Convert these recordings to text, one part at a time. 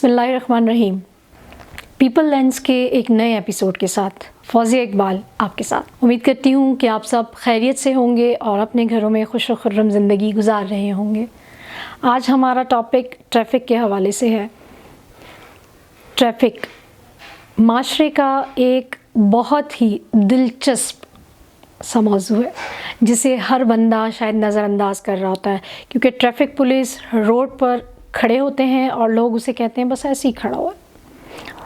बिस्मिल्लाहिर्रहमानिर्रहीम। People lens के एक नए एपिसोड के साथ फौजिया इकबाल आपके साथ। उम्मीद करती हूँ कि आप सब खैरियत से होंगे और अपने घरों में खुश और खुर्रम ज़िंदगी गुजार रहे होंगे। आज हमारा टॉपिक ट्रैफ़िक के हवाले से है। ट्रैफ़िक माशरे का एक बहुत ही दिलचस्प सा मौजू है जिसे हर बंदा शायद नज़रअंदाज कर रहा होता है, क्योंकि ट्रैफ़िक पुलिस रोड पर खड़े होते हैं और लोग उसे कहते हैं बस ऐसे ही खड़ा हुआ,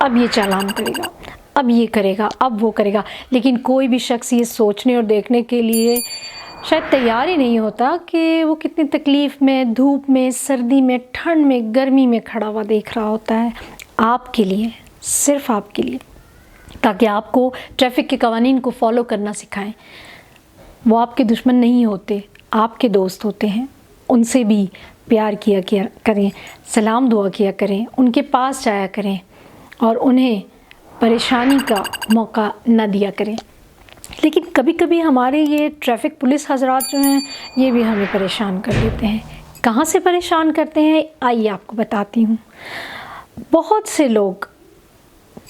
अब ये चालान करेगा, अब ये करेगा, अब वो करेगा। लेकिन कोई भी शख्स ये सोचने और देखने के लिए शायद तैयार ही नहीं होता कि वो कितनी तकलीफ़ में, धूप में, सर्दी में, ठंड में, गर्मी में खड़ा हुआ देख रहा होता है आपके लिए, सिर्फ़ आपके लिए, ताकि आपको ट्रैफ़िक के कवानीन को फॉलो करना सिखाएं। वो आपके दुश्मन नहीं होते, आपके दोस्त होते हैं। उनसे भी प्यार किया करें, सलाम दुआ किया करें, उनके पास जाया करें और उन्हें परेशानी का मौका न दिया करें। लेकिन कभी कभी हमारे ये ट्रैफ़िक पुलिस हजरात जो हैं ये भी हमें परेशान कर देते हैं। कहाँ से परेशान करते हैं आइए आपको बताती हूँ। बहुत से लोग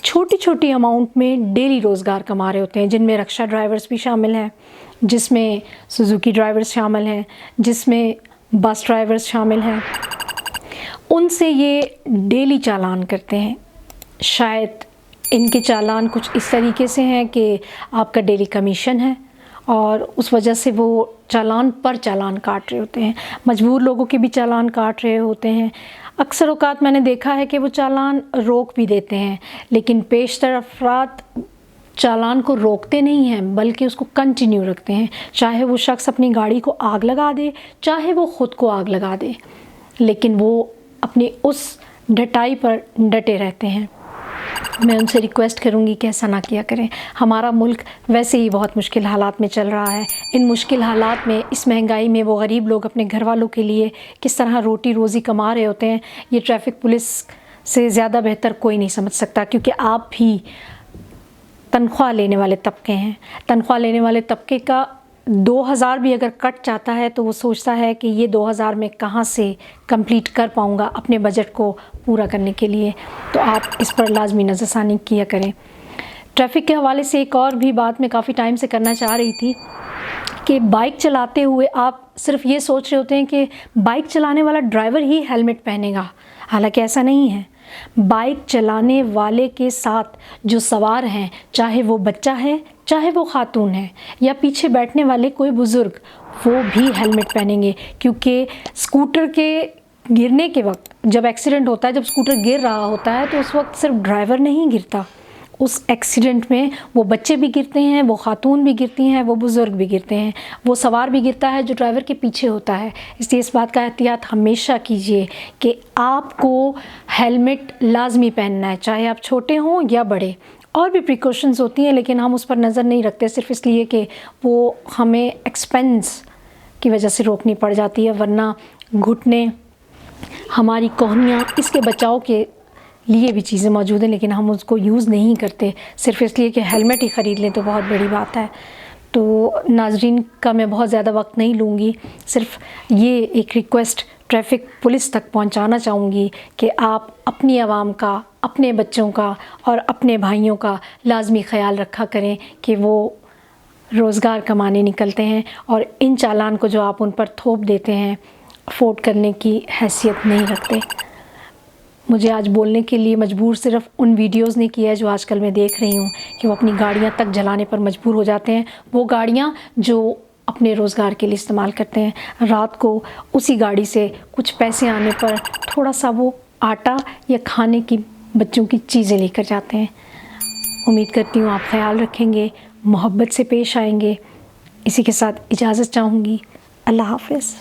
छोटी छोटी अमाउंट में डेली रोज़गार कमा रहे होते हैं, जिनमें रिक्शा ड्राइवर्स भी शामिल हैं, जिसमें सुजुकी ड्राइवर्स शामिल हैं, जिसमें बस ड्राइवर्स शामिल हैं। उनसे ये डेली चालान करते हैं। शायद इनके चालान कुछ इस तरीके से हैं कि आपका डेली कमीशन है और उस वजह से वो चालान पर चालान काट रहे होते हैं। मजबूर लोगों के भी चालान काट रहे होते हैं। अक्सर औक़ात मैंने देखा है कि वो चालान रोक भी देते हैं, लेकिन पेशतर अफराद चालान को रोकते नहीं हैं बल्कि उसको कंटिन्यू रखते हैं। चाहे वो शख्स अपनी गाड़ी को आग लगा दे, चाहे वो ख़ुद को आग लगा दे, लेकिन वो अपनी उस डटाई पर डटे रहते हैं। मैं उनसे रिक्वेस्ट करूंगी कि ऐसा ना किया करें। हमारा मुल्क वैसे ही बहुत मुश्किल हालात में चल रहा है। इन मुश्किल हालात में, इस महंगाई में वो गरीब लोग अपने घर वालों के लिए किस तरह रोटी रोज़ी कमा रहे होते हैं, ये ट्रैफ़िक पुलिस से ज़्यादा बेहतर कोई नहीं समझ सकता। क्योंकि आप भी तनख्वाह लेने वाले तबके हैं। तनख्वाह लेने वाले तबके का 2000 भी अगर कट जाता है तो वो सोचता है कि ये 2000 में कहाँ से कंप्लीट कर पाऊँगा अपने बजट को पूरा करने के लिए। तो आप इस पर लाजमी नज़रसानी किया करें। ट्रैफ़िक के हवाले से एक और भी बात मैं काफ़ी टाइम से करना चाह रही थी कि बाइक चलाते हुए आप सिर्फ ये सोच रहे होते हैं कि बाइक चलाने वाला ड्राइवर ही हेलमेट पहनेगा, हालांकि ऐसा नहीं है। बाइक चलाने वाले के साथ जो सवार हैं, चाहे वो बच्चा है, चाहे वो खातून है, या पीछे बैठने वाले कोई बुज़ुर्ग, वो भी हेलमेट पहनेंगे। क्योंकि स्कूटर के गिरने के वक्त, जब एक्सीडेंट होता है, जब स्कूटर गिर रहा होता है, तो उस वक्त सिर्फ ड्राइवर नहीं गिरता, उस एक्सीडेंट में वो बच्चे भी गिरते हैं, वो खातून भी गिरती हैं, वो बुज़ुर्ग भी गिरते हैं, वो सवार भी गिरता है जो ड्राइवर के पीछे होता है। इसलिए इस बात का एहतियात हमेशा कीजिए कि आपको हेलमेट लाजमी पहनना है, चाहे आप छोटे हों या बड़े। और भी प्रिकॉशंस होती हैं लेकिन हम उस पर नज़र नहीं रखते, सिर्फ इसलिए कि वो हमें एक्सपेंस की वजह से रोकनी पड़ जाती है। वरना घुटने, हमारी कोहनियाँ, इसके बचाव के लिए भी चीज़ें मौजूद हैं, लेकिन हम उसको यूज़ नहीं करते, सिर्फ इसलिए कि हेलमेट ही ख़रीद लें तो बहुत बड़ी बात है। तो नाज़रीन का मैं बहुत ज़्यादा वक्त नहीं लूँगी, सिर्फ ये एक रिक्वेस्ट ट्रैफ़िक पुलिस तक पहुंचाना चाहूँगी कि आप अपनी आवाम का, अपने बच्चों का और अपने भाइयों का लाजमी ख़याल रखा करें कि वो रोज़गार कमाने निकलते हैं और इन चालान को जो आप उन पर थोप देते हैं अफोर्ड करने की हैसियत नहीं रखते। मुझे आज बोलने के लिए मजबूर सिर्फ उन वीडियोस ने किया है जो आजकल मैं देख रही हूँ कि वो अपनी गाड़ियाँ तक जलाने पर मजबूर हो जाते हैं। वो गाड़ियाँ जो अपने रोज़गार के लिए इस्तेमाल करते हैं, रात को उसी गाड़ी से कुछ पैसे आने पर थोड़ा सा वो आटा या खाने की बच्चों की चीज़ें लेकर जाते हैं। उम्मीद करती हूँ आप ख्याल रखेंगे, मोहब्बत से पेश आएंगे। इसी के साथ इजाज़त चाहूँगी। अल्लाह हाफ़िज़।